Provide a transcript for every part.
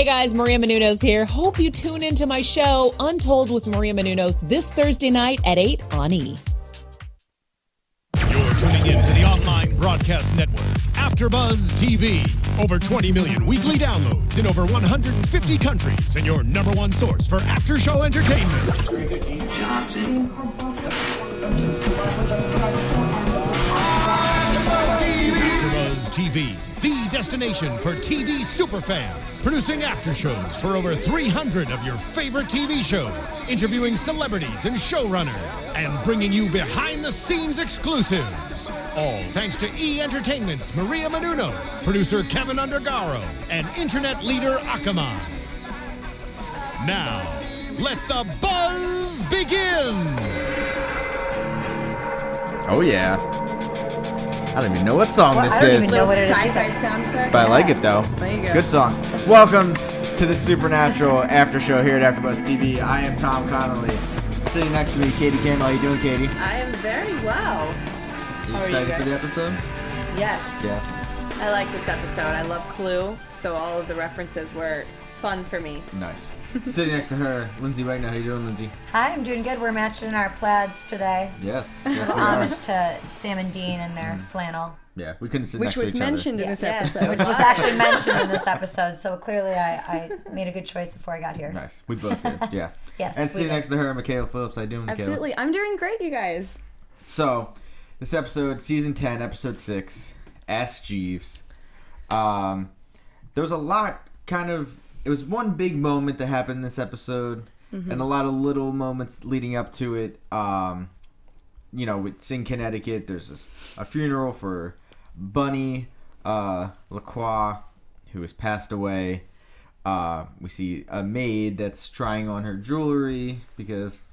Hey guys, Maria Menounos here. Hope you tune into my show, Untold with Maria Menounos, this Thursday night at 8 on E! You're tuning in to the online broadcast network, AFTERBUZZ TV. Over 20 million weekly downloads in over 150 countries, and your number one source for after-show entertainment. AFTERBUZZ TV, the destination for TV superfans. Producing aftershows for over 300 of your favorite TV shows. Interviewing celebrities and showrunners. And bringing you behind-the-scenes exclusives. All thanks to E! Entertainment's Maria Menounos, producer Kevin Undergaro, and internet leader Akamai. Now, let the buzz begin! Oh yeah. I don't even know what song this I don't is. even know what it is. Sci-fi sound effect. But I like it though. There you go. Good song. Welcome to the Supernatural After Show here at AfterBuzz TV. I am Tom Connolly. Sitting next to me, Katie Campbell. How you doing, Katie? I am very well. Are you How are excited you for the episode? Yes. Yes. I like this episode. I love Clue, so all of the references were fun for me. Nice. Sitting next to her, Lyndsey Wegner. How you doing, Lyndsey? Hi, I'm doing good. We're matching in our plaids today. Yes. Yes, we Homage are. to Sam and Dean and their flannel. Yeah, we couldn't sit Which next to was each mentioned in this Yes, episode. which was actually mentioned in this episode. So clearly I made a good choice before I got here. other. Nice. We both did. Yeah. Yes, And we sitting did. next to her, Mikaela Phillips. How you doing, Mikaela? Absolutely. I'm doing great, you guys. So, this episode, season 10, episode 6, Ask Jeeves. There was a lot it was one big moment that happened in this episode, and a lot of little moments leading up to it. It's in Connecticut. There's a funeral for Bunny LaCroix, who has passed away. We see a maid that's trying on her jewelry because,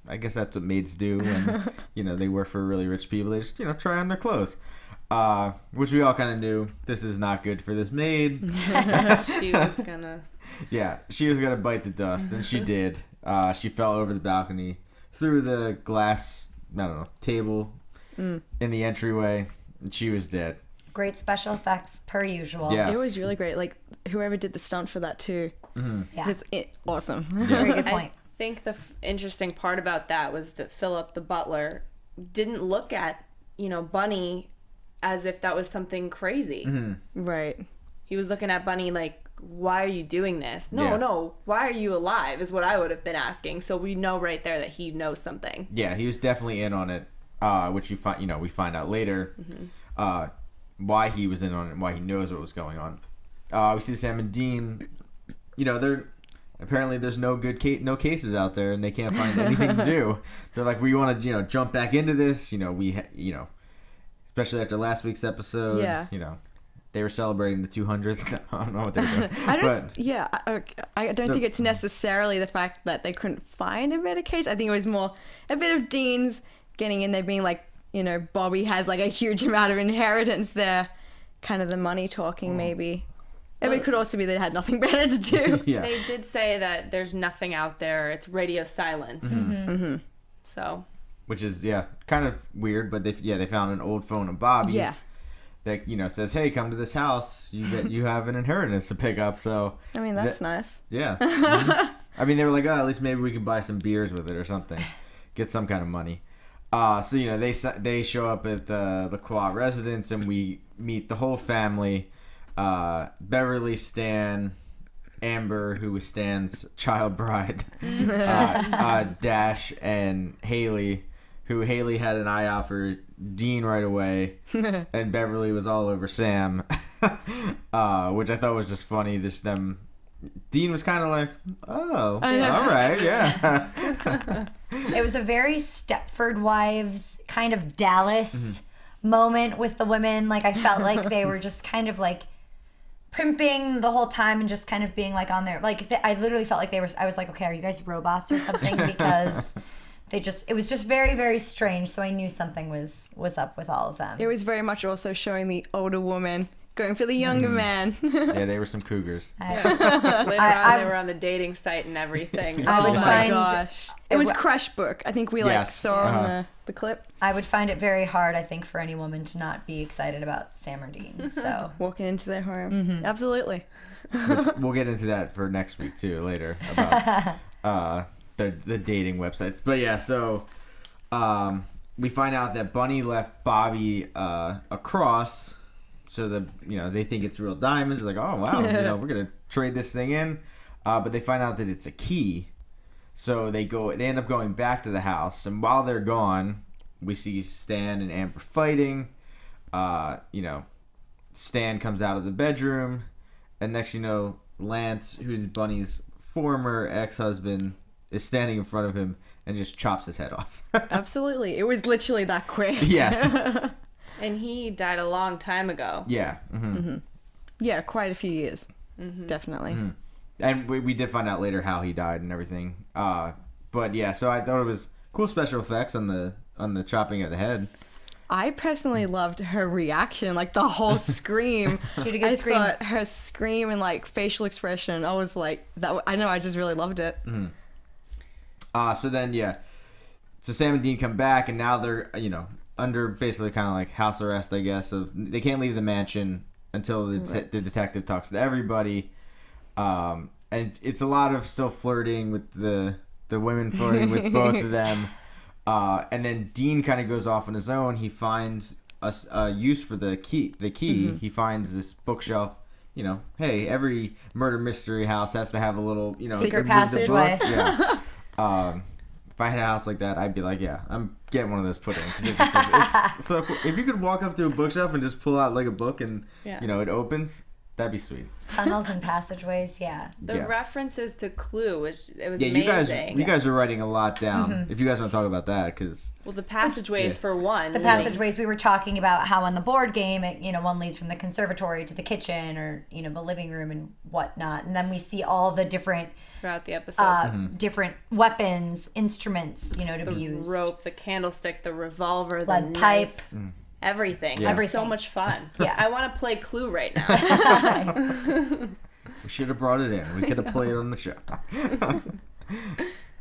I guess that's what maids do when, they work for really rich people. They just, try on their clothes. Which we all kind of knew this is not good for this maid. She was gonna... Yeah, she was going to bite the dust, and she did. She fell over the balcony, through the glass, table in the entryway, and she was dead. Great special effects per usual. Yes. It was really great. Like, whoever did the stunt for that, too, Yeah. was awesome. Very good point. I think the interesting part about that was that Philip, the butler, didn't look at, Bunny as if that was something crazy. Right. He was looking at Bunny like, why are you doing this? Yeah. No, why are you alive is what I would have been asking. So we know right there that he knows something. Yeah, he was definitely in on it, which we find out later why he was in on it and why he knows what was going on. We see Sam and Dean, apparently there's no cases out there and they can't find anything to do. They're like, we want to, jump back into this, especially after last week's episode. Yeah. They were celebrating the 200th. I don't know what they were doing. I don't think it's necessarily the fact that they couldn't find a better case. I think it was more a bit of Dean's getting in there being like, Bobby has like a huge amount of inheritance there. Kind of the money talking maybe. But it could also be they had nothing better to do. Yeah. They did say that there's nothing out there. It's radio silence. So. Which is, kind of weird, but they found an old phone of Bobby's. Yeah. That says, "Hey, come to this house. You have an inheritance to pick up." So I mean, that's nice. Yeah. I mean, they were like, "Oh, at least maybe we can buy some beers with it or something, get some kind of money." So they show up at the LaCroix residence, and we meet the whole family: Beverly, Stan, Amber, who was Stan's child bride, Dash, and Haley. Who Haley had an eye out for Dean right away, and Beverly was all over Sam, which I thought was just funny. Dean was kind of like, oh, all right, yeah. It was a very Stepford Wives kind of Dallas moment with the women. Like, I felt like they were just kind of like primping the whole time and just kind of being like on there. Like, I literally felt like I was like, okay, are you guys robots or something? Because it was just very, very strange. So I knew something was up with all of them. It was very much also showing the older woman Going for the younger man. Yeah, they were some cougars. Later on, they were on the dating site and everything. I Oh would my find gosh. It was Crush Book. I think we Yes. saw on the clip. I would find it very hard, I think, for any woman to not be excited about Sam or Dean. So Walking into their home. Absolutely. Which we'll get into that for next week too, later, about the dating websites. But yeah, so we find out that Bunny left Bobby a cross, so they think it's real diamonds. They're like, oh wow, we're gonna trade this thing in, but they find out that it's a key. So they end up going back to the house, and while they're gone, we see Stan and Amber fighting. Stan comes out of the bedroom, and next you know, Lance, who's Bunny's former ex-husband, is standing in front of him and just chops his head off. Absolutely. It was literally that quick. Yes. And he died a long time ago. Yeah. Mm-hmm. Yeah, quite a few years. Definitely. Mm-hmm. And we did find out later how he died and everything. But yeah, so I thought it was cool special effects on the chopping of the head. I personally loved her reaction, like the whole scream. She had a good scream. I thought her scream and like facial expression, I was like, that. I know, I just really loved it. So then, so Sam and Dean come back, and now they're under basically kind of like house arrest, I guess. They can't leave the mansion until the detective talks to everybody. And it's a lot of still flirting with the women, flirting with both of them. And then Dean kind of goes off on his own. He finds a use for the key. He finds this bookshelf. Hey, every murder mystery house has to have a little, secret passageway. Yeah. If I had a house like that, I'd be like, yeah, I'm getting one of those put in, because it's so cool. If you could walk up to a bookshelf and just pull out like a book and it opens, that'd be sweet. Tunnels and passageways, yeah. The references to Clue was amazing. You guys are writing a lot down. If you guys want to talk about that, because the passageways for one. The passageways, we were talking about how on the board game, one leads from the conservatory to the kitchen or the living room and whatnot, and then we see all the different throughout the episode, different weapons, instruments, to be used. The rope, the candlestick, the revolver, lead the pipe. Knife. Everything. Yeah. It's so much fun. Yeah. I want to play Clue right now. We should have brought it in. We could have played it on the show. But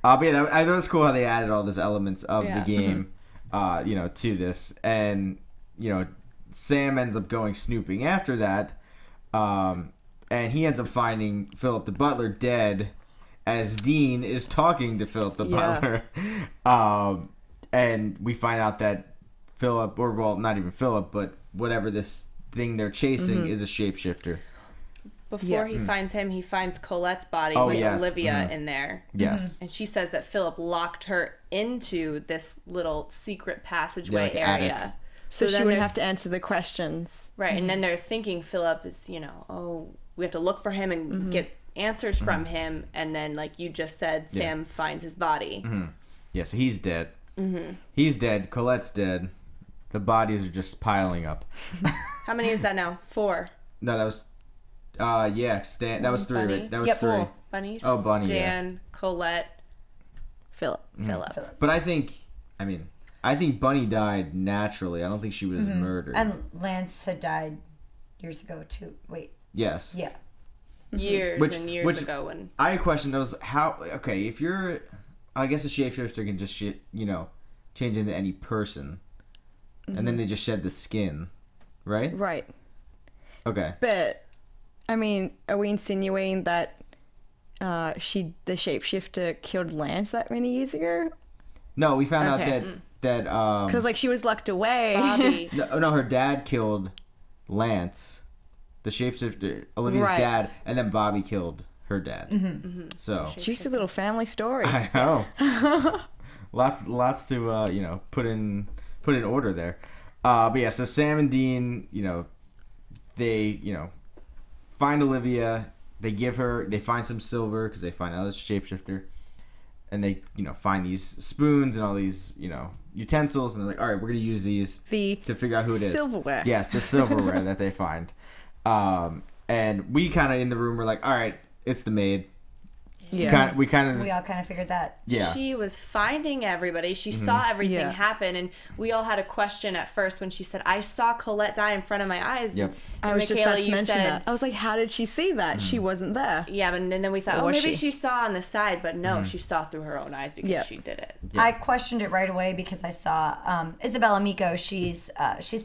yeah, I thought it was cool how they added all those elements of the game, to this. And, Sam ends up going snooping after that. And he ends up finding Philip the butler dead as Dean is talking to Philip the butler. And we find out that Philip, or well, not even Philip, but whatever this thing they're chasing is a shapeshifter. Before he finds him, he finds Colette's body with Olivia in there. Yes. And she says that Philip locked her into this little secret passageway area. Attic. So she wouldn't have to answer the questions. Right, and then they're thinking Philip is, we have to look for him and get answers from him. And then, like you just said, Sam finds his body. Yeah, so he's dead. He's dead. Colette's dead. The bodies are just piling up. How many is that now? 4. No, that was... Stan. That was 3, Bunny. right? That was 3. Bunny, Bunny, Stan, Colette, Philip. But I think Bunny died naturally. I don't think she was murdered. And Lance had died years ago, too. Wait. Yes. Yeah. Years and years ago. When I question those, how... Okay, if you're... I guess a shapeshifter can just, change into any person. And then they just shed the skin. Right? Right. Okay. But... I mean, are we insinuating that the shapeshifter killed Lance that many years ago? No, we found out that because like she was locked away. Bobby. no, her dad killed Lance, the shapeshifter, Olivia's dad, and then Bobby killed her dad. So juicy little family story. I know. lots to put in order there. But yeah, so Sam and Dean, they find Olivia. They find some silver because they find another shapeshifter, and they find these spoons and all these utensils, and they're like, all right, we're gonna use these to figure out who it is. Silverware. Yes, the silverware that they find. And we kind of in the room were like, all right, it's the maid. Yeah. We all kind of figured that. Yeah. She was finding everybody. She saw everything happen, and we all had a question at first when she said, "I saw Colette die in front of my eyes." Yep. I was just about to mention that. I was like, how did she see that? She wasn't there. Yeah, and then we thought, maybe she saw on the side, but no, she saw through her own eyes because she did it. Yeah. I questioned it right away because I saw Isabella Miko. She's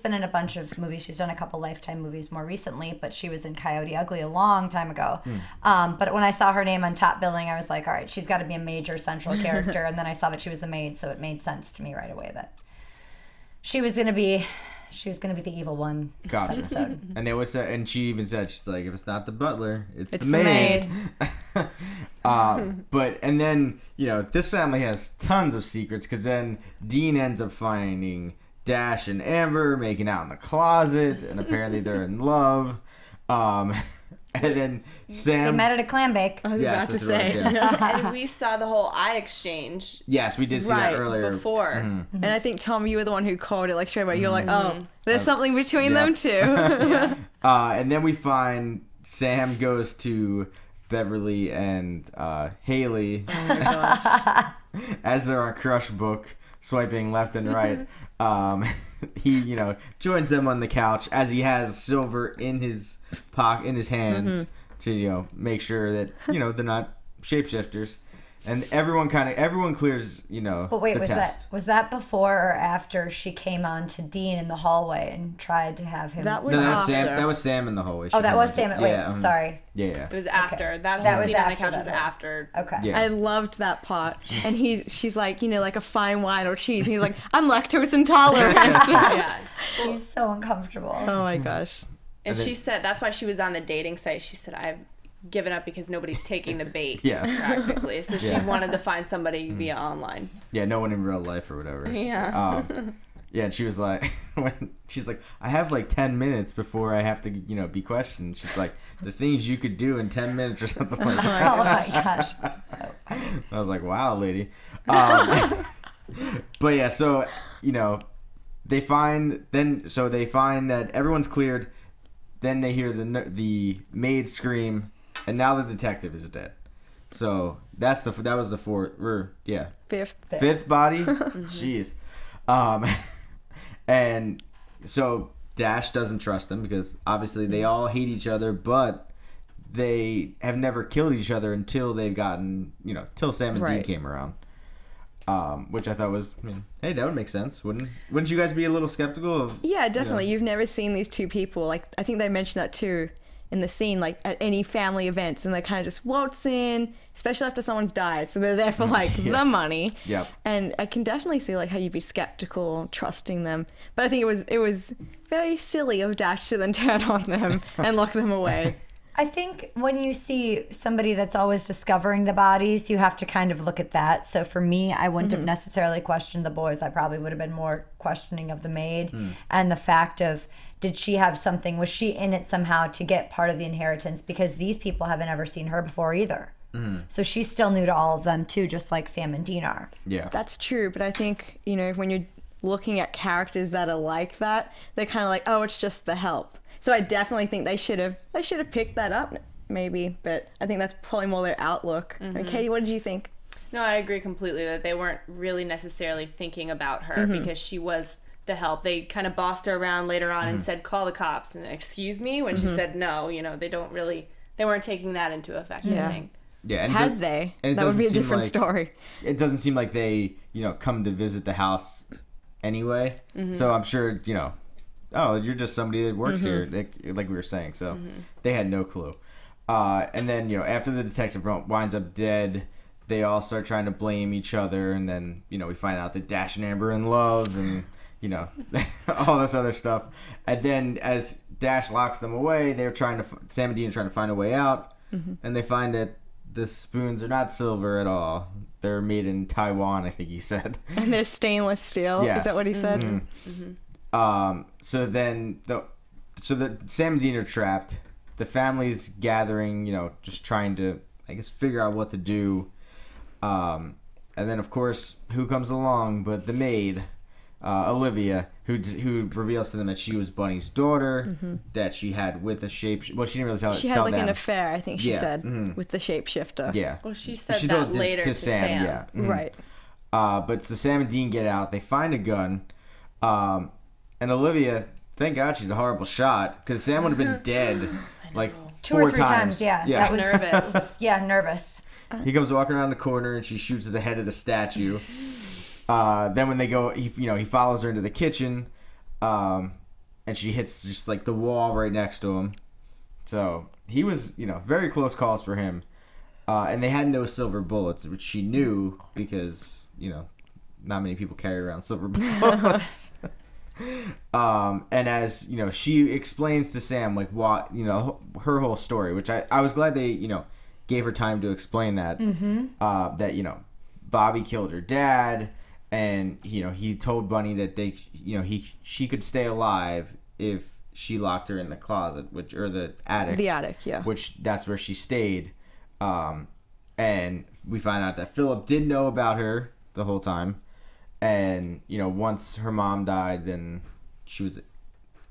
been in a bunch of movies. She's done a couple Lifetime movies more recently, but she was in Coyote Ugly a long time ago. But when I saw her name on top billing, I was like, all right, she's got to be a major central character. And then I saw that she was the maid, so it made sense to me right away that she was gonna be the evil one. Gotcha. This episode. And she even said, she's like, if it's not the butler, it's the maid. But and then this family has tons of secrets because then Dean ends up finding Dash and Amber making out in the closet, and apparently they're in love. And then Sam. They met at a clam bake. I was about to say. And we saw the whole eye exchange. Yes, we did see that earlier. Before. And I think, Tom, you were the one who called it like straight away. You're like, oh, there's something between them two. And then we find Sam goes to Beverly and Haley as they're on Crush Book, swiping left and right. He, joins them on the couch as he has Silver in his hands to, make sure that, they're not shapeshifters. And everyone clears, But wait, the test. was that before or after she came on to Dean in the hallway and tried to have him? That was after. That was Sam in the hallway. Oh, that was Sam. Wait, sorry. Yeah. It was after. Okay. That That whole was scene on the after couch was that. after. Okay. Yeah. I loved that part. And she's like, like a fine wine or cheese. And he's like, I'm lactose intolerant. Yeah. He's so uncomfortable. Oh my gosh. And she said, that's why she was on the dating site. She said, I've given up because nobody's taking the bait, practically. So she wanted to find somebody via online. Yeah, no one in real life or whatever. Yeah. Yeah, and she was like, I have like 10 minutes before I have to, be questioned. She's like, the things you could do in 10 minutes or something like that. Oh my gosh, so funny. I was like, wow, lady. But yeah, so, they find that everyone's cleared. Then they hear the maid scream, and now the detective is dead. So that was the fifth body. Jeez. And so Dash doesn't trust them because obviously they all hate each other, but they have never killed each other until they've gotten, till Sam and Dean came around. Which I thought was, hey, that would make sense. Wouldn't you guys be a little skeptical of? Yeah, definitely. You've never seen these two people. Like, I think they mentioned that too in the scene, like at any family events, and they kind of just waltz in, especially after someone's died. So they're there for like the money. Yep. And I can definitely see like how you'd be skeptical trusting them. But I think it was very silly of Dash to then turn on them and lock them away. I think when you see somebody that's always discovering the bodies, you have to kind of look at that. So for me, I wouldn't have necessarily questioned the boys. I probably would have been more questioning of the maid and the fact of, did she have something? Was she in it somehow to get part of the inheritance? Because these people haven't ever seen her before either. So she's still new to all of them too, just like Sam and Dean are. Yeah. That's true, but I think, when you're looking at characters that are like that, they're kind of like, oh, it's just the help. So I definitely think they should have picked that up, maybe. But I think that's probably more their outlook. And Katie, what did you think? No, I agree completely that they weren't really necessarily thinking about her because she was the help. They kind of bossed her around later on and said, call the cops. And excuse me? When she said no, they weren't taking that into effect, I think. Yeah, and Had they? That would be a different story. It doesn't seem like they, come to visit the house anyway. So I'm sure, oh, you're just somebody that works here, like we were saying. So they had no clue. And then, after the detective winds up dead, they all start trying to blame each other. And then, we find out that Dash and Amber are in love and, all this other stuff. And then as Dash locks them away, Sam and Dean are trying to find a way out. And they find that the spoons are not silver at all. They're made in Taiwan, I think he said. And they're stainless steel. Yes. Is that what he said? So then the Sam and Dean are trapped. The family's gathering, just trying to, I guess, figure out what to do. And then, of course, who comes along but the maid, Olivia, who reveals to them that she was Bunny's daughter, that she had with a shape. Well, she didn't really tell. She had like an affair, I think she said, with the shapeshifter. Yeah. Well, she said that later to Sam. Yeah. Right. But so Sam and Dean get out. They find a gun, and Olivia. Thank God she's a horrible shot, because Sam would have been dead like 2 4 or 3 times. Yeah. Yeah. That was Nervous. Yeah, nervous. He comes walking around the corner and she shoots at the head of the statue. Then when they go, he follows her into the kitchen, and she hits just like the wall right next to him. So he was, very close calls for him. And they had no silver bullets, which she knew because, not many people carry around silver bullets. And as, she explains to Sam, like, what, her whole story, which I was glad they, gave her time to explain that. That, Bobby killed her dad, and, he told Bunny that she could stay alive if she locked her in the closet, or the attic. The attic, yeah. Which, that's where she stayed. And we find out that Philip did know about her the whole time. And, once her mom died, then she was...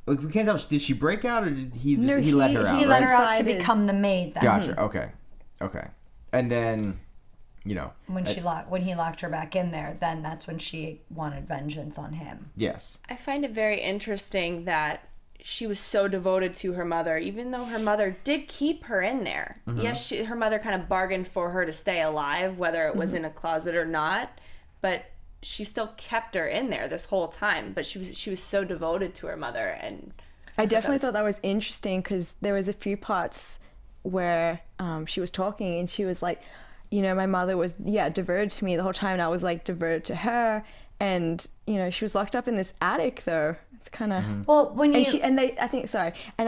Like, we can't tell. Did she break out, or did he let her out? He let right? her out to become the maid then. Gotcha. Okay. And then, when he locked her back in there, then that's when she wanted vengeance on him. Yes. I find it very interesting that she was so devoted to her mother, even though her mother did keep her in there. Yes, her mother kind of bargained for her to stay alive, whether it was in a closet or not, but she still kept her in there this whole time. But she was so devoted to her mother, and I definitely thought that was interesting, because there was a few parts where she was talking and she was like, my mother was devoted to me the whole time, and I was like devoted to her. And she was locked up in this attic, though. It's kind of well, when you I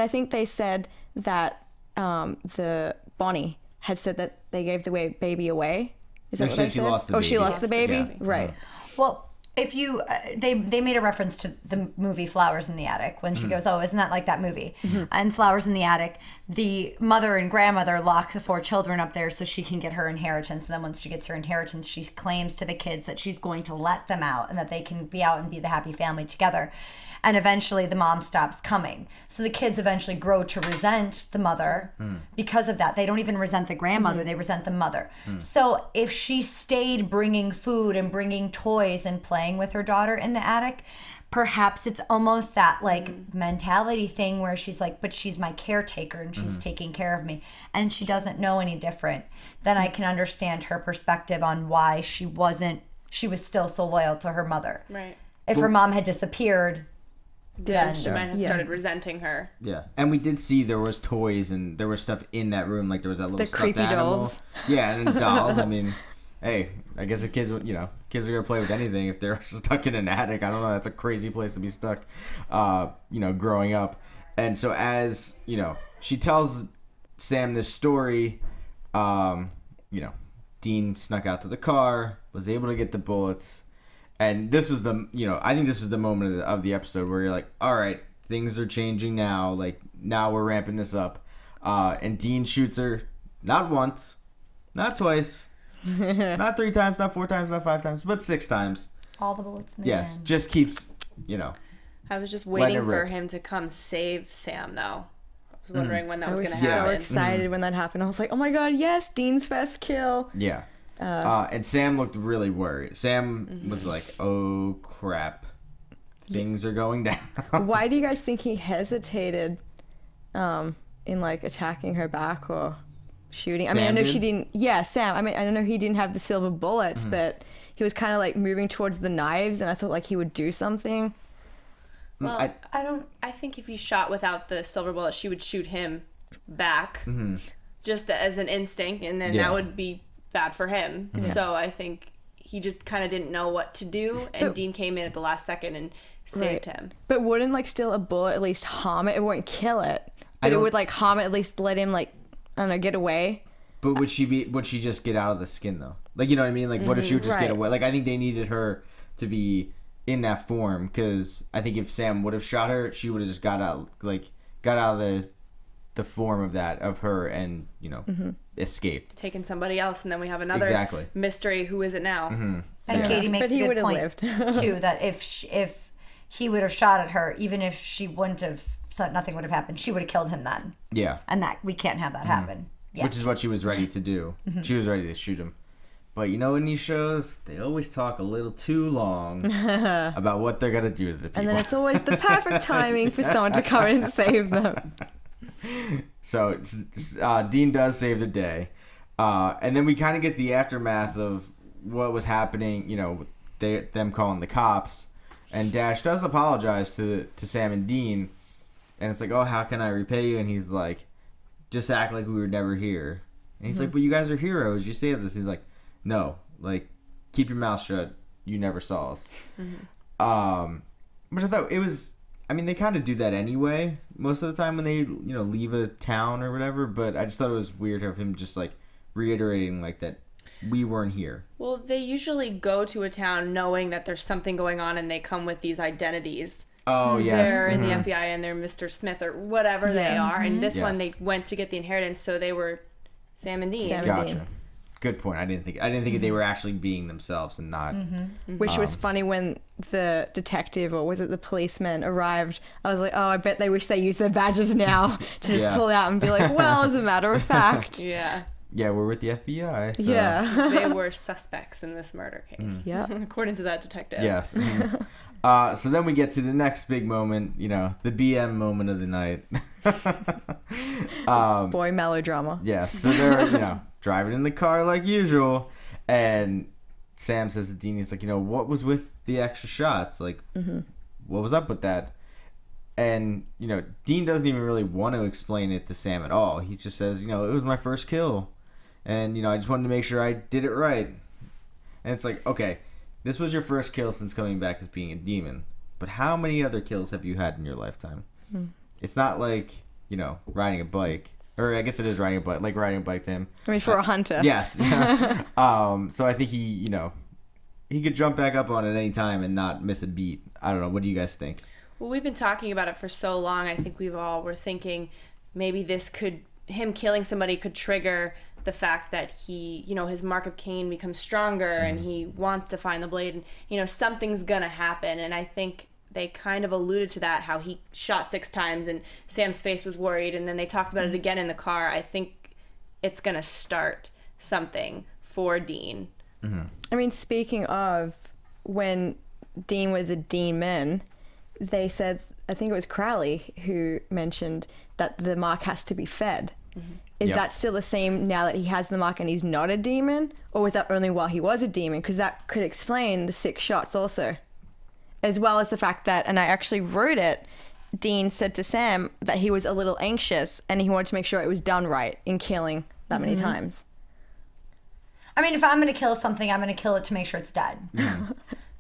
think they said that the Bonnie had said that they gave the baby away. Is that what they said? She lost the baby. She lost the baby? Yeah. Right. Well, if you, they made a reference to the movie Flowers in the Attic when she goes, oh, isn't that like that movie? And Flowers in the Attic, the mother and grandmother lock the 4 children up there so she can get her inheritance. And then once she gets her inheritance, she claims to the kids that she's going to let them out and that they can be out and be the happy family together. And eventually the mom stops coming. So the kids eventually grow to resent the mother because of that. They don't even resent the grandmother, they resent the mother. So if she stayed bringing food and bringing toys and playing with her daughter in the attic, perhaps it's almost that like mentality thing where she's like, but she's my caretaker and she's taking care of me. And she doesn't know any different. Then I can understand her perspective on why she was still so loyal to her mother. right. If her mom had disappeared, Then she might have started resenting her. Yeah. And we did see there was toys and there was stuff in that room. Like there was that little stuffed creepy animal. dolls. Yeah, and then dolls. I mean, hey, I guess if kids are going to play with anything if they're stuck in an attic. I don't know. That's a crazy place to be stuck, growing up. And so as, she tells Sam this story, Dean snuck out to the car, was able to get the bullets. And this was I think this was the moment of the episode where you're like, all right, things are changing now. Like, now we're ramping this up. And Dean shoots her not once, not twice, not 3 times, not 4 times, not 5 times, but 6 times. all the bullets in the Yes, end. just keeps, I was just Let it waiting for rip. him to come save Sam, though. I was wondering when that was I going was to so happen. excited when that happened. I was like, oh my god, yes, Dean's first kill. Yeah. And Sam looked really worried. Sam was like, oh, crap. Things are going down. Why do you guys think he hesitated in like attacking her back or shooting? I mean, I Sam know did? she didn't. Yeah, Sam. I mean, I don't know he didn't have the silver bullets, but he was kind of like moving towards the knives, and I thought like he would do something. Well, I don't. I think if he shot without the silver bullet, she would shoot him back just as an instinct, and then Yeah. that would be bad for him. So I think he just kind of didn't know what to do, and Dean came in at the last second and saved him. But wouldn't like still a bullet at least harm it? It won't kill it, I but it don't- would like harm it, at least let him like, I don't know, get away. But would she just get out of the skin, though? Like, you know what I mean? Like, what if she would just get Right. away? Like, I think they needed her to be in that form, because I think if Sam would have shot her, she would have just got out of the form of that, of her, and, you know, escaped. Taking somebody else, and then we have another mystery. Who is it now? And Katie makes a good point, lived. too, that if he would have shot at her, even if she wouldn't have, so nothing would have happened, she would have killed him then. Yeah. And that we can't have that happen. Yeah. Which is what she was ready to do. She was ready to shoot him. But you know, in these shows, they always talk a little too long about what they're going to do to the people. And then it's always the perfect timing for someone to come in and save them. So Dean does save the day. And then we kind of get the aftermath of what was happening, you know, them calling the cops. And Dash does apologize to Sam and Dean. And it's like, oh, how can I repay you? And he's like, just act like we were never here. And he's like, but you guys are heroes. You saved us. He's like, no, like, keep your mouth shut. You never saw us. Which I thought it was, I mean, they kind of do that anyway most of the time when they, you know, leave a town or whatever. But I just thought it was weird of him just, like, reiterating, like, that we weren't here. Well, they usually go to a town knowing that there's something going on, and they come with these identities. Oh, yes. They're in the FBI, and they're Mr. Smith or whatever they are. And this one, they went to get the inheritance, so they were Sam and Dean. Gotcha. Good point. I didn't think they were actually being themselves and not. Which was funny when the detective, or was it the policeman, arrived. I was like, oh, I bet they wish they used their badges now to just pull out and be like, well, as a matter of fact. Yeah, we're with the FBI. So. Yeah. They were suspects in this murder case. Yeah. According to that detective. Yes. So then we get to the next big moment, you know, the BM moment of the night. Boy melodrama. Yes. So they're, you know, driving in the car like usual. And Sam says to Dean, he's like, you know, what was with the extra shots? Like, what was up with that? And, you know, Dean doesn't even really want to explain it to Sam at all. He just says, you know, it was my first kill. And, you know, I just wanted to make sure I did it right. And it's like, okay, this was your first kill since coming back as being a demon. But how many other kills have you had in your lifetime? It's not like, you know, riding a bike. Or I guess it is riding a bike, like riding a bike to him. I mean, for a hunter. Yes. So I think he, you know, he could jump back up on it any time and not miss a beat. I don't know. What do you guys think? Well, we've been talking about it for so long. I think we've all were thinking maybe him killing somebody could trigger the fact that he, you know, his mark of Cain becomes stronger and he wants to find the blade, and, you know, something's gonna happen. And I think they kind of alluded to that, how he shot 6 times and Sam's face was worried, and then they talked about it again in the car. I think it's gonna start something for Dean. I mean, speaking of when Dean was a demon, they said, I think it was Crowley who mentioned that the mark has to be fed. Is that still the same now that he has the mark and he's not a demon? Or was that only while he was a demon? Because that could explain the 6 shots also. As well as the fact that, and I actually wrote it, Dean said to Sam that he was a little anxious and he wanted to make sure it was done right in killing that many times. I mean, if I'm going to kill something, I'm going to kill it to make sure it's dead.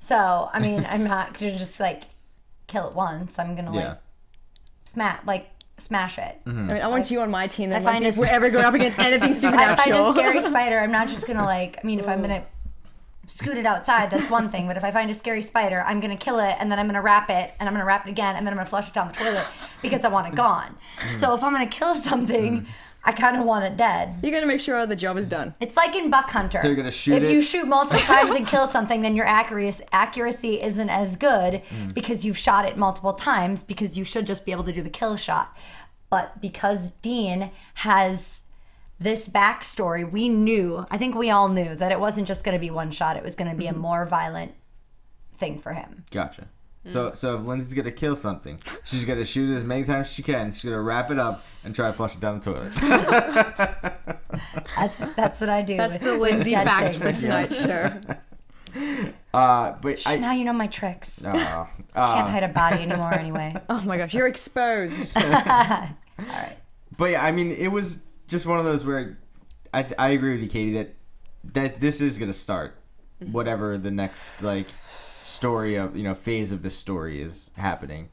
So, I mean, I'm not going to just, like, kill it once. I'm going to, smash it. I mean, I want you on my team then, Lyndsey, if we're ever going up against anything supernatural. If I find a scary spider, I'm not just going to, like, I mean, if I'm going to scoot it outside, that's one thing. But if I find a scary spider, I'm going to kill it, and then I'm going to wrap it, and I'm going to wrap it again, and then I'm going to flush it down the toilet because I want it gone. So if I'm going to kill something, I kind of want it dead. You're going to make sure the job is done. It's like in Buck Hunter. So you're going to shoot it? If you shoot multiple times and kill something, then your accuracy isn't as good because you've shot it multiple times, because you should just be able to do the kill shot. But because Dean has this backstory, I think we all knew that it wasn't just going to be one shot. It was going to be a more violent thing for him. Gotcha. So if Lyndsey's going to kill something, she's going to shoot it as many times as she can. She's going to wrap it up and try to flush it down the toilet. That's what I do. That's the Lyndsey facts for tonight's show. Now you know my tricks. Can't hide a body anymore anyway. Oh my gosh, you're exposed. All right. But yeah, I mean, it was just one of those where I agree with you, Katie, that this is going to start whatever the next, like, story of, you know, phase of this story is happening.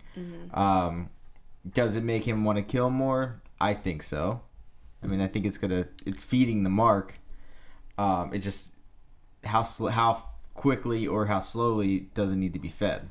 Does it make him want to kill more? I think so. I mean, I think it's feeding the mark. It just how quickly or how slowly does it need to be fed?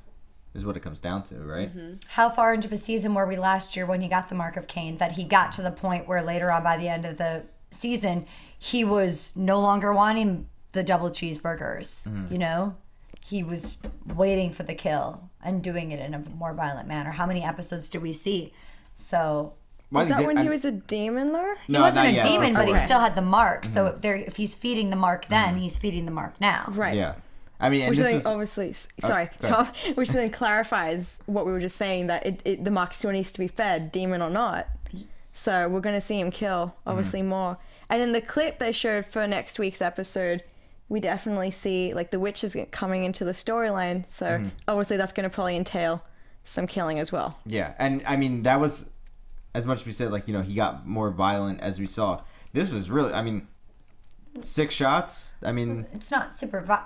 is what it comes down to, right? How far into the season were we last year when he got the mark of Cain that he got to the point where later on by the end of the season he was no longer wanting the double cheeseburgers, you know? He was waiting for the kill and doing it in a more violent manner. How many episodes did we see? So... Was that when he was a demon, though? He wasn't a demon, but he still had the mark. So if he's feeding the mark then, he's feeding the mark now. Right. Yeah. I mean, and which this then is... obviously... Sorry, Tom. Which then clarifies what we were just saying, that the mark still needs to be fed, demon or not. So we're going to see him kill, obviously, more. And in the clip they showed for next week's episode, we definitely see, like, the witches coming into the storyline. So obviously that's going to probably entail some killing as well. Yeah. And, I mean, that was... As much as we said, like, you know, he got more violent as we saw. This was really, I mean, 6 shots. I mean, it's not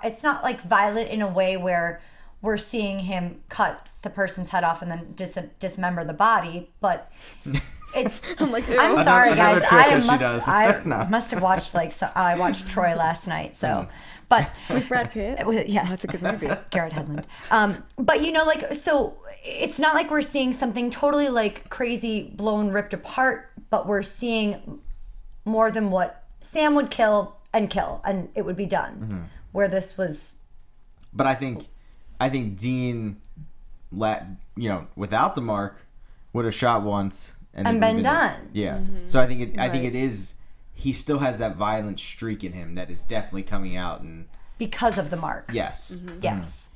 it's not like violent in a way where we're seeing him cut the person's head off and then dismember the body, but it's. I'm like, I'm sorry, guys. I No. must have watched I watched Troy last night, so. But with Brad Pitt. Yes, that's a good movie. Garrett Hedlund. But you know, like, so it's not like we're seeing something totally like crazy, blown, ripped apart, but we're seeing more than what Sam would kill, and it would be done. Where this was. But I think Dean, without the mark, would have shot once and been done. Yeah. So I think it is. He still has that violent streak in him that is definitely coming out, and because of the mark. Yes. Yes.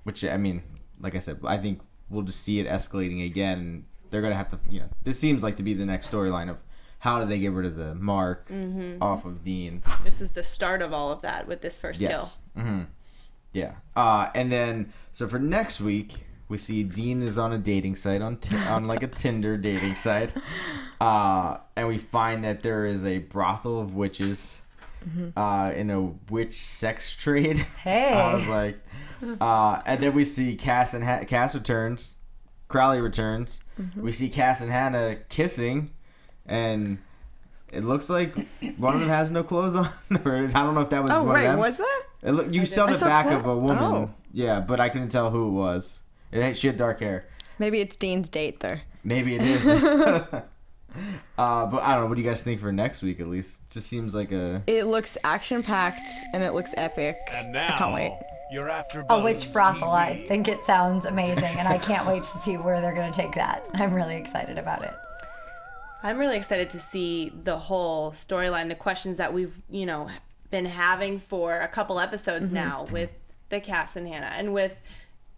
Which, I mean, like I said, I think we'll just see it escalating again. They're gonna have to, this seems like to be the next storyline of how do they get rid of the mark off of Dean. This is the start of all of that with this first kill. Yeah. And then so for next week, we see Dean is on a dating site on like a Tinder dating site, and we find that there is a brothel of witches in a witch sex trade. Hey, I was like, and then we see Cass returns, Crowley returns. We see Cass and Hannah kissing, and it looks like one of them has no clothes on. Or I don't know if that was one of them. Was that? You saw the back of a woman. Oh. Yeah, but I couldn't tell who it was. She had dark hair. Maybe it's Dean's date, though. Maybe it is. But I don't know. What do you guys think for next week, at least? Just seems like a... It looks action-packed, and it looks epic. And now, I can't wait. You're AFTERBUZZ a witch brothel. TV. I think it sounds amazing, and I can't wait to see where they're going to take that. I'm really excited about it. I'm really excited to see the whole storyline, the questions that we've, been having for a couple episodes now with the Cass and Hannah, and with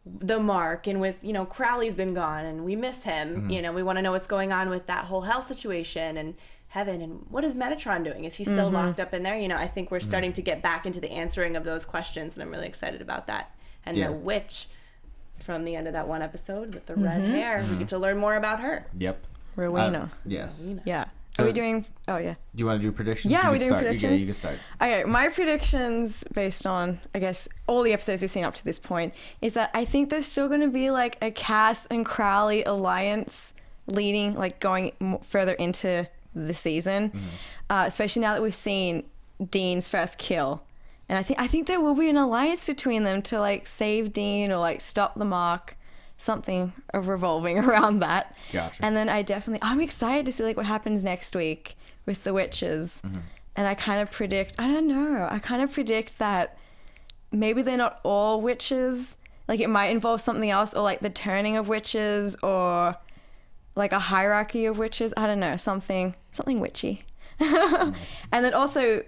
the mark, and with Crowley's been gone and we miss him. We want to know what's going on with that whole hell situation and heaven, and what is Metatron doing? Is he still locked up in there? I think we're starting to get back into the answering of those questions, and I'm really excited about that. And the witch from the end of that one episode with the red hair, we get to learn more about her. Yep. Rowena. Yes. Yeah. So, are we doing... Oh, yeah. Do you want to do predictions? Yeah, we're doing predictions. You can start. Okay, my predictions, based on, I guess, all the episodes we've seen up to this point, is that I think there's still going to be, like, a Cass and Crowley alliance leading, like, going further into the season, especially now that we've seen Dean's first kill. And I think there will be an alliance between them to, like, save Dean or, like, stop the mark. Something revolving around that. Gotcha. And then I'm excited to see, like, what happens next week with the witches. And I kind of predict that maybe they're not all witches. Like, it might involve something else, or like the turning of witches, or like a hierarchy of witches. I don't know, something witchy. And then also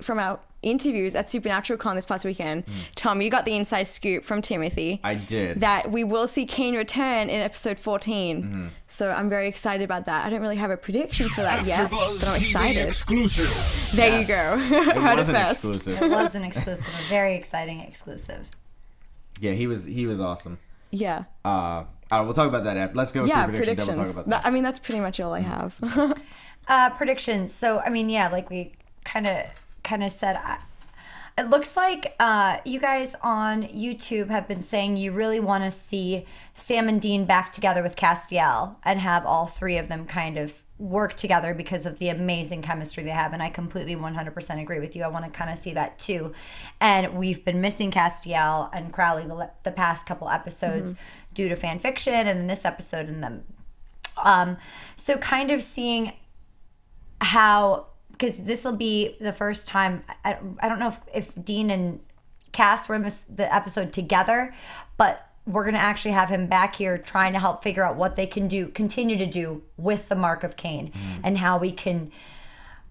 from our interviews at Supernatural Con this past weekend, Tom, you got the inside scoop from Timothy. I did. That we will see Cain return in episode 14. So I'm very excited about that. I don't really have a prediction for that yet, but I'm excited. Exclusive. There you go. It wasn't exclusive. It was an exclusive, a very exciting exclusive. Yeah, he was awesome. Yeah. We'll talk about that. Let's go with your predictions. Then we'll talk about that. I mean, that's pretty much all I have. Predictions. So, I mean, yeah, like we kind of said, it looks like you guys on YouTube have been saying you really want to see Sam and Dean back together with Castiel and have all three of them kind of work together because of the amazing chemistry they have, and I completely 100% agree with you. I want to kind of see that too. And we've been missing Castiel and Crowley the past couple episodes due to fan fiction, and then this episode and them. So kind of seeing how, because this will be the first time, I don't know if Dean and Cass were in the episode together, but we're going to actually have him back here trying to help figure out what they can continue to do with the Mark of Cain, and how we can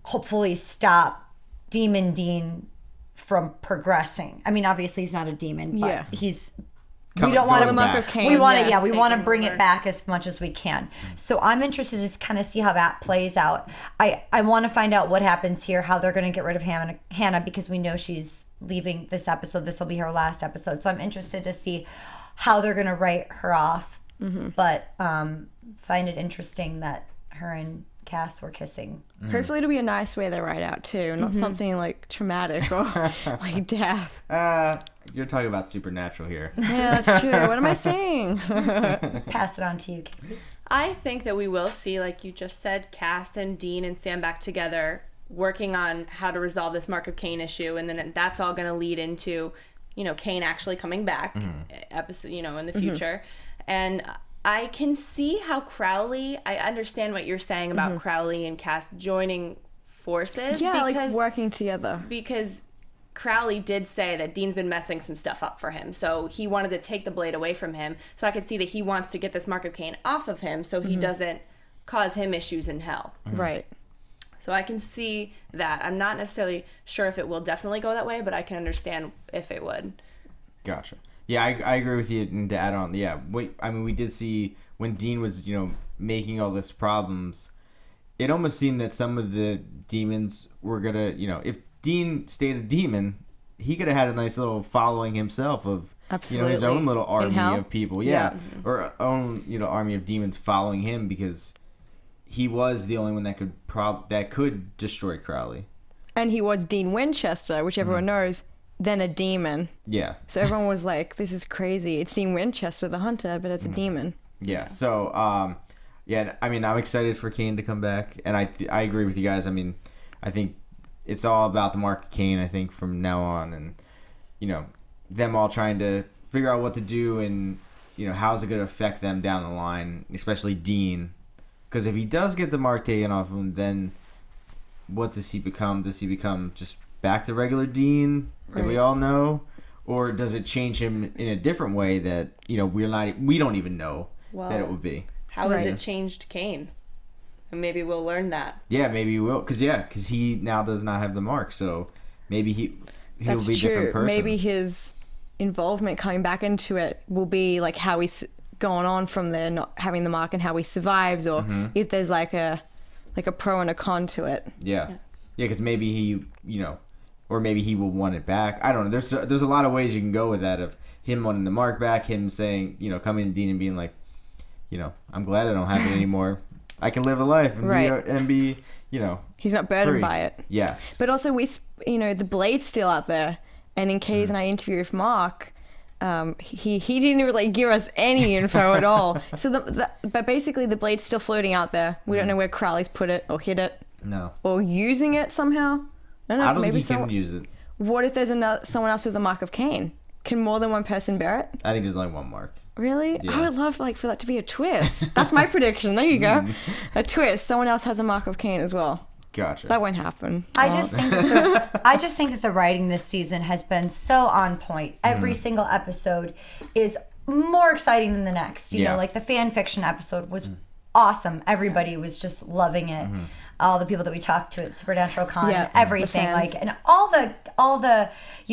hopefully stop Demon Dean from progressing. I mean, obviously he's not a demon, but we don't want the Mark of Cain. We want to, we want to bring it back as much as we can. So I'm interested to kind of see how that plays out. I want to find out what happens here, how they're going to get rid of Hannah, because we know she's leaving this episode. This will be her last episode. So I'm interested to see how they're going to write her off. But find it interesting that her and Cass were kissing. Hopefully it'll be a nice way they write out too, not something like traumatic or like death. You're talking about supernatural here. Yeah, that's true. What am I saying? Pass it on to you, Katie. I think that we will see, like you just said, Cass and Dean and Sam back together working on how to resolve this Mark of Cain issue, and then that's all going to lead into, Cain actually coming back episode, in the future. And I can see how Crowley, I understand what you're saying about Crowley and Cass joining forces. Yeah, like working together. Because Crowley did say that Dean's been messing some stuff up for him. So he wanted to take the blade away from him. So I could see that he wants to get this Mark of Cain off of him so he doesn't cause him issues in hell. Right. So I can see that. I'm not necessarily sure if it will definitely go that way, but I can understand if it would. Gotcha. Yeah, I agree with you. And to add on, we did see when Dean was, making all this problems, it almost seemed that some of the demons were going to, if Dean stayed a demon, he could have had a nice little following himself of, his own little army of people. Yeah. Or own, army of demons following him, because he was the only one that could destroy Crowley. And he was Dean Winchester, which everyone knows, then a demon. Yeah. So everyone was like, this is crazy. It's Dean Winchester, the hunter, but it's a demon. Yeah. So, I'm excited for Cain to come back. And I agree with you guys. I think it's all about the Mark of Cain, I think, from now on. And, them all trying to figure out what to do and, how's it going to affect them down the line, especially Dean. Because if he does get the mark taken off him, then what does he become? Does he become just back to regular Dean that we all know? Or does it change him in a different way that, we don't even know that it would be? How has it changed Cain? And maybe we'll learn that. Yeah, maybe we will. Because he now does not have the mark. So maybe he'll be a different person. Maybe his involvement coming back into it will be like how he's gone on from there not having the mark and how he survives, or if there's like a pro and a con to it. Yeah, because maybe he, or maybe he will want it back. I don't know. There's a lot of ways you can go with that, of him wanting the mark back, him saying, coming to Dean and being like, I'm glad I don't have it anymore. I can live a life and be, he's not burdened free. by it. Yes. But also the blade's still out there, and in Kay's and I interview with Mark, he didn't really give us any info at all. So but basically the blade's still floating out there. We don't know where Crowley's put it or hid it. No. Or using it somehow. I don't know. I don't think he can use it. What if there's someone else with the Mark of Cain? Can more than one person bear it? I think there's only one mark. Really? Yeah. I would love for that to be a twist. That's my prediction. There you go. A twist. Someone else has a Mark of Cain as well. Gotcha. That won't happen. I just think that the writing this season has been so on point. Every single episode is more exciting than the next. You know, like the fan fiction episode was awesome. Everybody was just loving it. All the people that we talked to at Supernatural Con, everything, and all the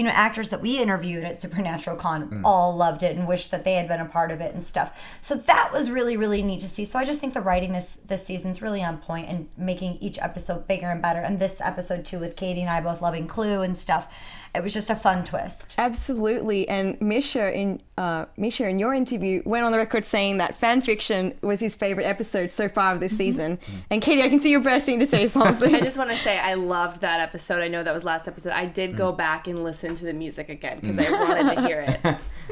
actors that we interviewed at Supernatural Con all loved it and wished that they had been a part of it and stuff. So that was really, really neat to see. So I just think the writing this season's really on point and making each episode bigger and better. And this episode too, with Katie and I both loving Clue and stuff, it was just a fun twist. Absolutely. And Misha in your interview went on the record saying that fan fiction was his favorite episode so far of this season. And Katie, I can see you bursting to say something. I just want to say I loved that episode. I know that was last episode. I did go back and listen to the music again because I wanted to hear it.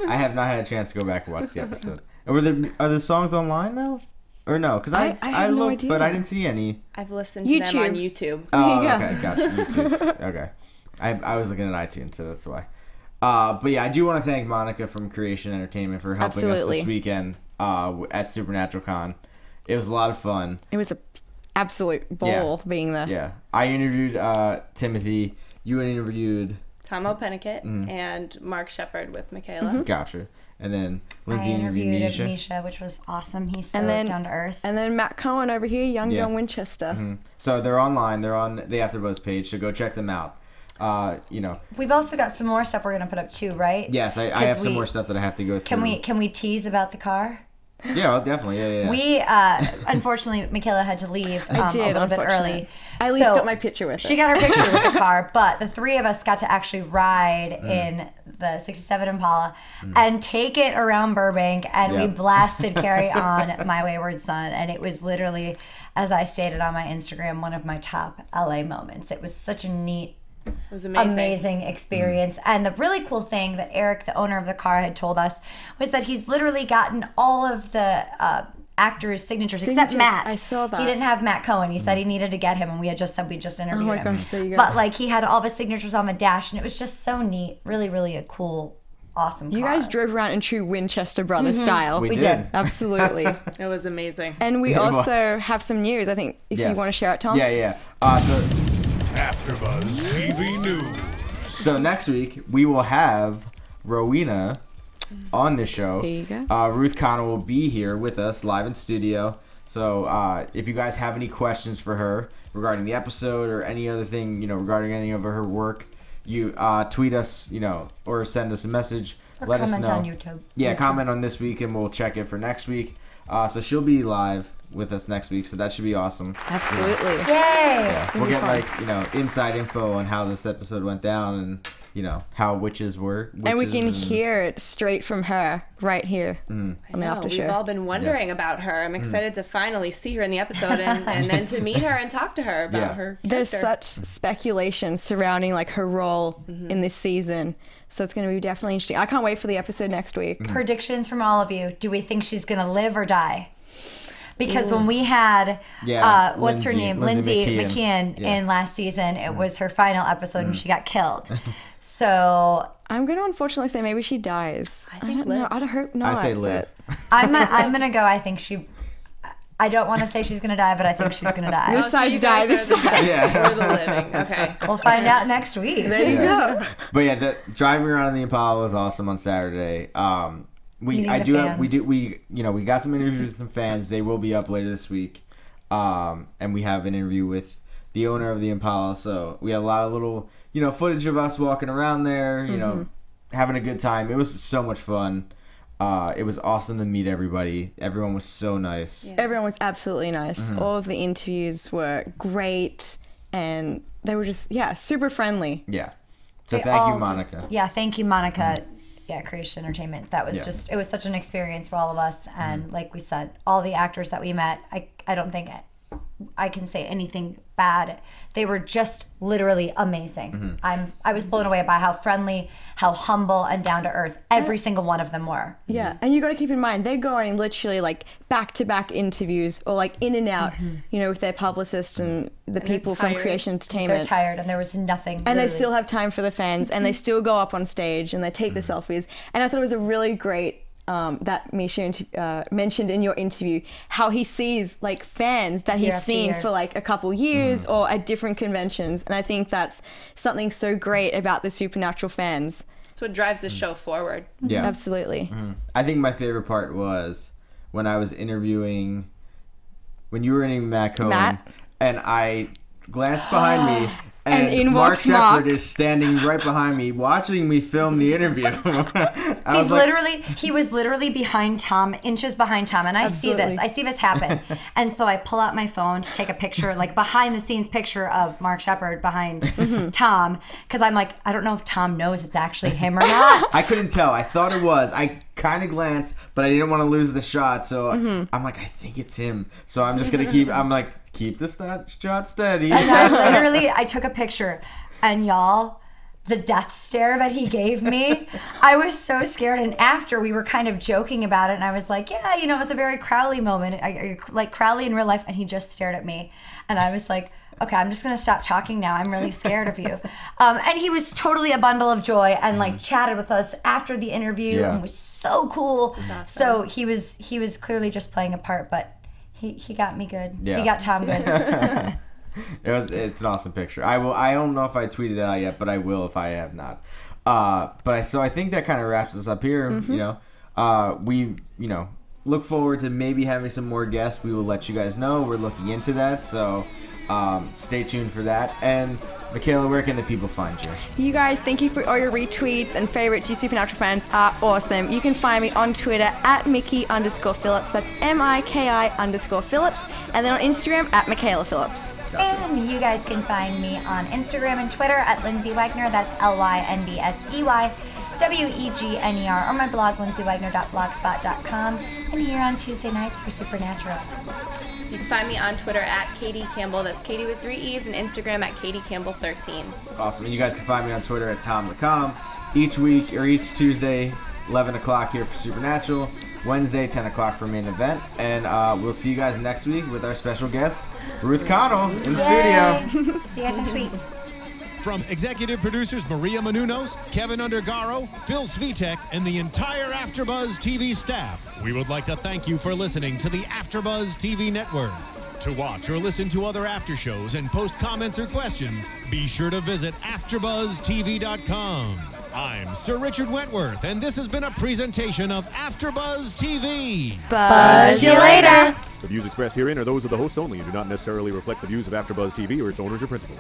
I have not had a chance to go back and watch the episode. Are the songs online now? Or no, because I have no looked, idea. but I didn't see any. I've listened to them on YouTube. YouTube. Oh, you go. okay, gotcha. YouTube. Okay. I was looking at iTunes, so that's why. But yeah, I do want to thank Monica from Creation Entertainment for helping us this weekend at Supernatural Con. It was a lot of fun. It was an absolute ball being there. Yeah. I interviewed Timothy. You interviewed Tom O'Pennicott and Mark Shepard with Mikaela. Gotcha. And then I Lyndsey interviewed Misha. Misha, which was awesome. He's so And then- down to earth. And then Matt Cohen over here, Young John Winchester. So they're online. They're on the AfterBuzz page, so go check them out. We've also got some more stuff we're gonna put up too, right? Yes, I have some more stuff that I have to go through. Can we tease about the car? Yeah, well, definitely. Yeah. We unfortunately Mikaela had to leave a little bit early. I at least So got my picture with it. She got her picture with the car, but the three of us got to actually ride in the 67 Impala and take it around Burbank, and we blasted Carry On, My Wayward Son, and it was literally, as I stated on my Instagram, one of my top LA moments. It was such a neat, It was amazing. experience. And the really cool thing that Eric, the owner of the car, had told us was that he's literally gotten all of the actors' signatures except Matt. I saw that. He didn't have Matt Cohen. He said he needed to get him, and we had just said we just interviewed Oh my him. gosh, there you go. But like he had all of his signatures on the dash, and it was just so neat. Really, really a cool, awesome car. You guys drove around in true Winchester Brothers style. We We did. did. Absolutely. It was amazing. And we It also was. have some news, I think, if you Yes. want to share it, Tom. Yeah. AfterBuzz TV News. So next week we will have Rowena on the show. There you go. Ruth Connell will be here with us live in studio. So if you guys have any questions for her regarding the episode or any other thing, regarding any of her work, you tweet us, or send us a message. Or Let us know. comment on YouTube. Yeah, comment on this week and we'll check it for next week. So she'll be live with us next week, so that should be awesome. Absolutely. Yay! Yeah, we'll be get fun. inside info on how this episode went down and how witches were. And we can hear it straight from her right here on the after We've show. all been wondering about her. I'm excited to finally see her in the episode and then to meet her and talk to her about her character. There's such speculation surrounding like her role in this season, so it's going to be definitely interesting. I can't wait for the episode next week. Predictions from all of you. Do we think she's gonna live or die? Because when we had, what's her name? Lyndsey McKeon in last season, it was her final episode and she got killed. So I'm going to unfortunately say maybe she dies. I think don't know. live. I hope not. I say live. but- I'm gonna go. I think I don't want to say she's gonna die, but I think she's gonna die. This side's you die. guys This are the side. best for the living. Okay. We'll find out next week. There you go. But yeah, the driving around in the Impala was awesome on Saturday. We got some interviews with some fans. They will be up later this week, and we have an interview with the owner of the Impala. So we had a lot of little footage of us walking around there, having a good time. It was so much fun. It was awesome to meet everybody. Everyone was so nice. Yeah. Everyone was absolutely nice. All of the interviews were great, and they were just super friendly. Yeah. So They thank all you, Monica. thank you, Monica. Yeah, Creation Entertainment. That was Yeah. it was such an experience for all of us. And like we said, all the actors that we met, I don't think I can say anything bad. They were just literally amazing. I was blown away by how friendly, how humble, and down to earth every single one of them were. Yeah, and you got to keep in mind they're going literally like back-to-back interviews or like in and out, with their publicist and the people from tired. Creation They're Entertainment. tired, and there was nothing. And they literally. still have time for the fans, and they still go up on stage and they take the selfies. And I thought it was a really great that Misha mentioned in your interview, how he sees like fans that Year he's after seen year. for like a couple years or at different conventions. And I think that's something so great about the Supernatural fans. That's what drives the show forward. Yeah. Absolutely. I think my favorite part was when I was interviewing, when you were interviewing Matt Cohen, Matt? and I glanced behind me, And in Mark walks Shepard Mark. is standing right behind me, watching me film the interview. He was literally behind Tom, inches behind Tom, and I see this happen. And so I pull out my phone to take a picture, like behind the scenes picture of Mark Shepard behind Tom, because I'm like, I don't know if Tom knows it's actually him or not. I couldn't tell. I thought it was. I kind of glanced, but I didn't want to lose the shot, so I'm like, I think it's him. So I'm just gonna keep the shot steady. And I took a picture, and y'all, the death stare that he gave me. I was so scared. And after, we were kind of joking about it, and I was like, yeah, you know, it was a very Crowley moment. Like Crowley in real life, and he just stared at me. And I was like, okay, I'm just going to stop talking now. I'm really scared of you. And he was totally a bundle of joy and like chatted with us after the interview and was so cool. Awesome. So he was clearly just playing a part, but he got me good. Yeah. He got Tom good. It's an awesome picture. I don't know if I tweeted that out yet, but I will if I have not. So I think that kind of wraps us up here. You know, we look forward to maybe having some more guests. We will let you guys know. We're looking into that. So stay tuned for that. And Mikaela, where can the people find you? You guys, thank you for all your retweets and favorites. You Supernatural fans are awesome. You can find me on Twitter at Mickey_Phillips. That's MIKI_Phillips. And then on Instagram at Mikaela Phillips. Gotcha. And you guys can find me on Instagram and Twitter at Lyndsey Wegner. That's LYNDSEY WEGNER, or my blog, lyndseywegner.blogspot.com. And here on Tuesday nights for Supernatural. You can find me on Twitter at Katie Campbell. That's Katie with 3 E's, and Instagram at KatieCampbell13. Awesome. And you guys can find me on Twitter at TomTheCom. Each week, or each Tuesday, 11 o'clock here for Supernatural. Wednesday, 10 o'clock for main event. And we'll see you guys next week with our special guest, Ruth Connell, in the studio. See you guys next week. From executive producers Maria Menounos, Kevin Undergaro, Phil Svitek, and the entire AfterBuzz TV staff, we would like to thank you for listening to the AfterBuzz TV network. To watch or listen to other after shows and post comments or questions, be sure to visit AfterBuzzTV.com. I'm Sir Richard Wentworth, and this has been a presentation of AfterBuzz TV. Buzz you later. The views expressed herein are those of the hosts only and do not necessarily reflect the views of AfterBuzz TV or its owners or principals.